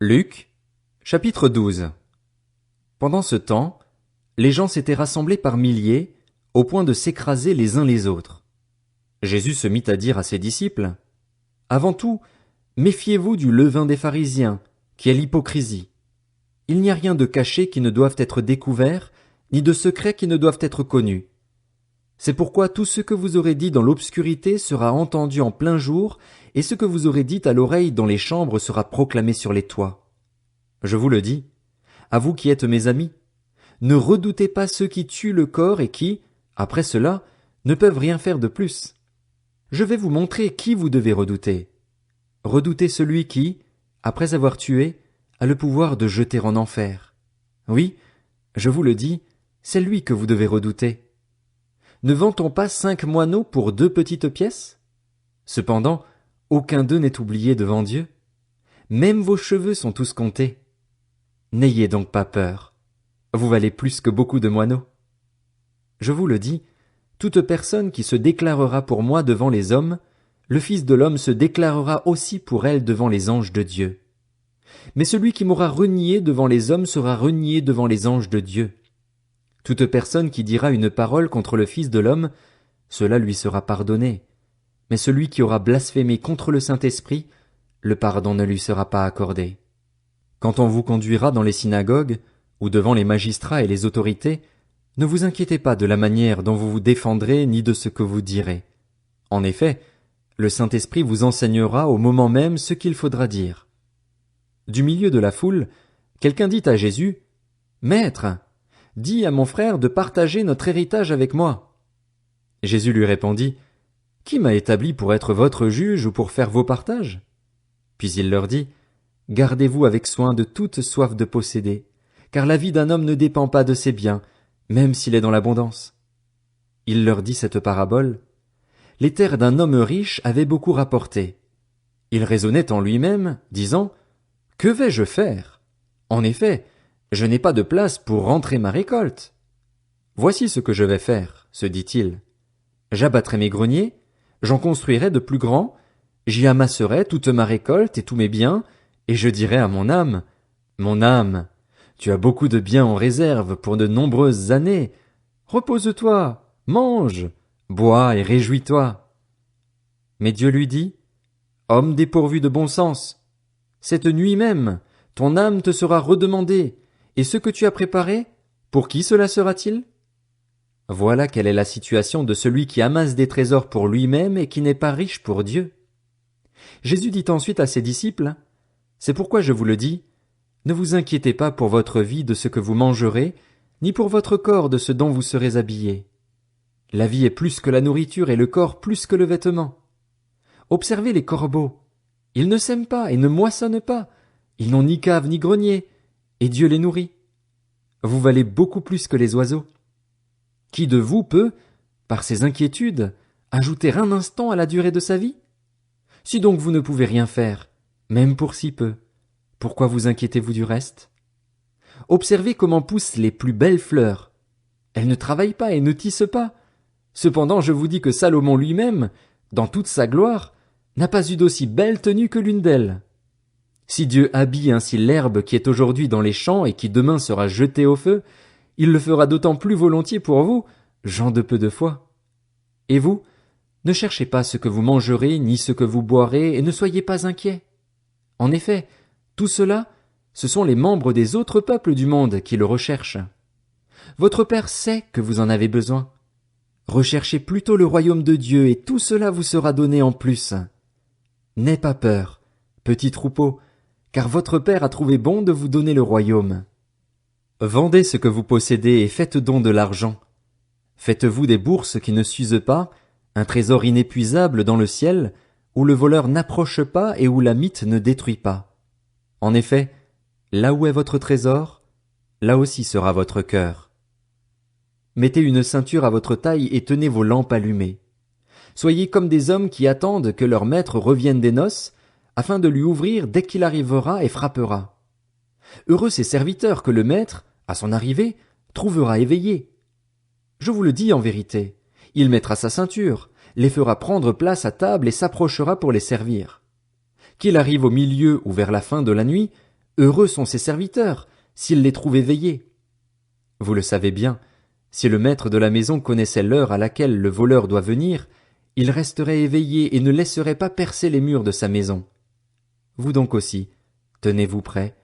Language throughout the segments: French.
Luc, chapitre 12. Pendant ce temps, les gens s'étaient rassemblés par milliers, au point de s'écraser les uns les autres. Jésus se mit à dire à ses disciples, « Avant tout, méfiez-vous du levain des pharisiens, qui est l'hypocrisie. Il n'y a rien de caché qui ne doive être découvert, ni de secret qui ne doivent être connus. C'est pourquoi tout ce que vous aurez dit dans l'obscurité sera entendu en plein jour, et ce que vous aurez dit à l'oreille dans les chambres sera proclamé sur les toits. Je vous le dis, à vous qui êtes mes amis, ne redoutez pas ceux qui tuent le corps et qui, après cela, ne peuvent rien faire de plus. Je vais vous montrer qui vous devez redouter. Redoutez celui qui, après avoir tué, a le pouvoir de jeter en enfer. Oui, je vous le dis, c'est lui que vous devez redouter. Ne vend-on pas 5 moineaux pour 2 petites pièces? Cependant, aucun d'eux n'est oublié devant Dieu. Même vos cheveux sont tous comptés. N'ayez donc pas peur. Vous valez plus que beaucoup de moineaux. Je vous le dis, toute personne qui se déclarera pour moi devant les hommes, le Fils de l'homme se déclarera aussi pour elle devant les anges de Dieu. Mais celui qui m'aura renié devant les hommes sera renié devant les anges de Dieu. Toute personne qui dira une parole contre le Fils de l'homme, cela lui sera pardonné. Mais celui qui aura blasphémé contre le Saint-Esprit, le pardon ne lui sera pas accordé. Quand on vous conduira dans les synagogues, ou devant les magistrats et les autorités, ne vous inquiétez pas de la manière dont vous vous défendrez ni de ce que vous direz. En effet, le Saint-Esprit vous enseignera au moment même ce qu'il faudra dire. Du milieu de la foule, quelqu'un dit à Jésus, « Maître, dis à mon frère de partager notre héritage avec moi. » Jésus lui répondit, « Qui m'a établi pour être votre juge ou pour faire vos partages? » Puis il leur dit, « Gardez-vous avec soin de toute soif de posséder, car la vie d'un homme ne dépend pas de ses biens, même s'il est dans l'abondance. » Il leur dit cette parabole. Les terres d'un homme riche avaient beaucoup rapporté. Il raisonnait en lui-même, disant, « Que vais-je faire? En effet, je n'ai pas de place pour rentrer ma récolte. Voici ce que je vais faire, se dit-il. J'abattrai mes greniers, j'en construirai de plus grands, j'y amasserai toute ma récolte et tous mes biens, et je dirai à mon âme, « Mon âme, tu as beaucoup de biens en réserve pour de nombreuses années. Repose-toi, mange, bois et réjouis-toi. » Mais Dieu lui dit, « Homme dépourvu de bon sens, cette nuit même, ton âme te sera redemandée, et ce que tu as préparé, pour qui cela sera-t-il? » Voilà quelle est la situation de celui qui amasse des trésors pour lui-même et qui n'est pas riche pour Dieu. Jésus dit ensuite à ses disciples, « C'est pourquoi je vous le dis, ne vous inquiétez pas pour votre vie de ce que vous mangerez, ni pour votre corps de ce dont vous serez habillés. La vie est plus que la nourriture et le corps plus que le vêtement. Observez les corbeaux. Ils ne sèment pas et ne moissonnent pas. Ils n'ont ni cave ni grenier, et Dieu les nourrit. Vous valez beaucoup plus que les oiseaux. Qui de vous peut, par ses inquiétudes, ajouter un instant à la durée de sa vie? Si donc vous ne pouvez rien faire, même pour si peu, pourquoi vous inquiétez-vous du reste? Observez comment poussent les plus belles fleurs. Elles ne travaillent pas et ne tissent pas. Cependant, je vous dis que Salomon lui-même, dans toute sa gloire, n'a pas eu d'aussi belle tenue que l'une d'elles. Si Dieu habille ainsi l'herbe qui est aujourd'hui dans les champs et qui demain sera jetée au feu, il le fera d'autant plus volontiers pour vous, gens de peu de foi. Et vous, ne cherchez pas ce que vous mangerez ni ce que vous boirez, et ne soyez pas inquiets. En effet, tout cela, ce sont les membres des autres peuples du monde qui le recherchent. Votre Père sait que vous en avez besoin. Recherchez plutôt le royaume de Dieu, et tout cela vous sera donné en plus. N'aie pas peur, petit troupeau, car votre Père a trouvé bon de vous donner le royaume. Vendez ce que vous possédez et faites don de l'argent. Faites-vous des bourses qui ne s'usent pas, un trésor inépuisable dans le ciel, où le voleur n'approche pas et où la mite ne détruit pas. En effet, là où est votre trésor, là aussi sera votre cœur. Mettez une ceinture à votre taille et tenez vos lampes allumées. Soyez comme des hommes qui attendent que leur maître revienne des noces, afin de lui ouvrir dès qu'il arrivera et frappera. Heureux ces serviteurs que le maître, à son arrivée, trouvera éveillés. Je vous le dis en vérité, il mettra sa ceinture, les fera prendre place à table et s'approchera pour les servir. Qu'il arrive au milieu ou vers la fin de la nuit, Heureux sont ses serviteurs, s'il les trouve éveillés. Vous le savez bien, si le maître de la maison connaissait l'heure à laquelle le voleur doit venir, il resterait éveillé et ne laisserait pas percer les murs de sa maison. Vous donc aussi, tenez-vous prêts,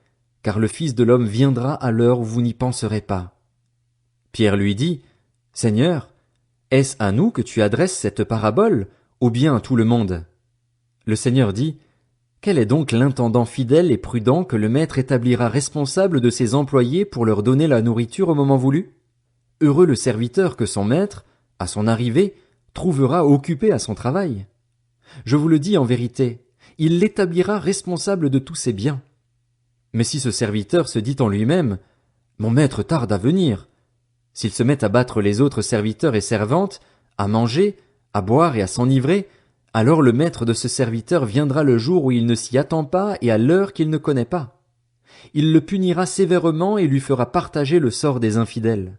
car le Fils de l'homme viendra à l'heure où vous n'y penserez pas. Pierre lui dit, Seigneur, est-ce à nous que tu adresses cette parabole, ou bien à tout le monde? Le Seigneur dit, Quel est donc l'intendant fidèle et prudent que le maître établira responsable de ses employés pour leur donner la nourriture au moment voulu? Heureux le serviteur que son maître, à son arrivée, trouvera occupé à son travail. Je vous le dis en vérité, il l'établira responsable de tous ses biens. Mais si ce serviteur se dit en lui-même, Mon maître tarde à venir, s'il se met à battre les autres serviteurs et servantes, à manger, à boire et à s'enivrer, alors le maître de ce serviteur viendra le jour où il ne s'y attend pas et à l'heure qu'il ne connaît pas. Il le punira sévèrement et lui fera partager le sort des infidèles.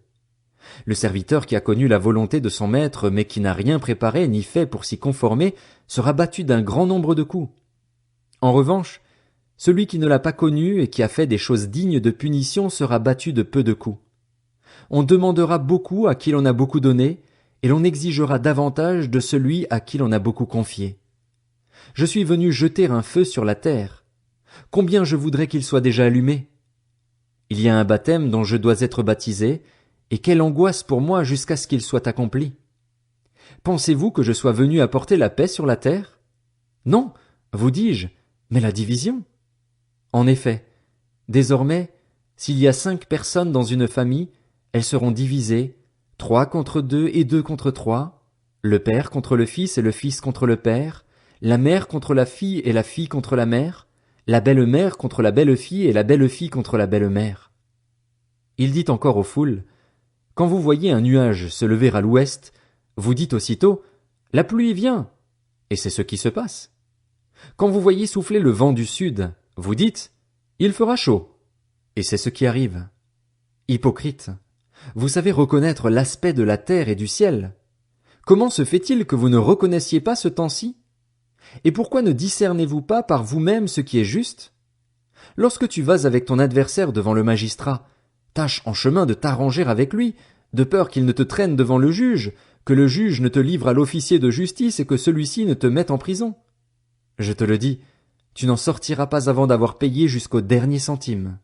Le serviteur qui a connu la volonté de son maître mais qui n'a rien préparé ni fait pour s'y conformer sera battu d'un grand nombre de coups. En revanche, celui qui ne l'a pas connu et qui a fait des choses dignes de punition sera battu de peu de coups. On demandera beaucoup à qui l'on a beaucoup donné, et l'on exigera davantage de celui à qui l'on a beaucoup confié. Je suis venu jeter un feu sur la terre. Combien je voudrais qu'il soit déjà allumé? Il y a un baptême dont je dois être baptisé, et quelle angoisse pour moi jusqu'à ce qu'il soit accompli. Pensez-vous que je sois venu apporter la paix sur la terre? Non, vous dis-je, mais la division. En effet, désormais, s'il y a 5 personnes dans une famille, elles seront divisées, 3 contre 2 et 2 contre 3, le père contre le fils et le fils contre le père, la mère contre la fille et la fille contre la mère, la belle-mère contre la belle-fille et la belle-fille contre la belle-mère. Il dit encore aux foules, Quand vous voyez un nuage se lever à l'ouest, vous dites aussitôt, La pluie vient, et c'est ce qui se passe. Quand vous voyez souffler le vent du sud, vous dites, Il fera chaud, et c'est ce qui arrive. Hypocrite, vous savez reconnaître l'aspect de la terre et du ciel. Comment se fait-il que vous ne reconnaissiez pas ce temps-ci? Et pourquoi ne discernez-vous pas par vous-même ce qui est juste? Lorsque tu vas avec ton adversaire devant le magistrat, tâche en chemin de t'arranger avec lui, de peur qu'il ne te traîne devant le juge, que le juge ne te livre à l'officier de justice et que celui-ci ne te mette en prison. Je te le dis, tu n'en sortiras pas avant d'avoir payé jusqu'au dernier centime.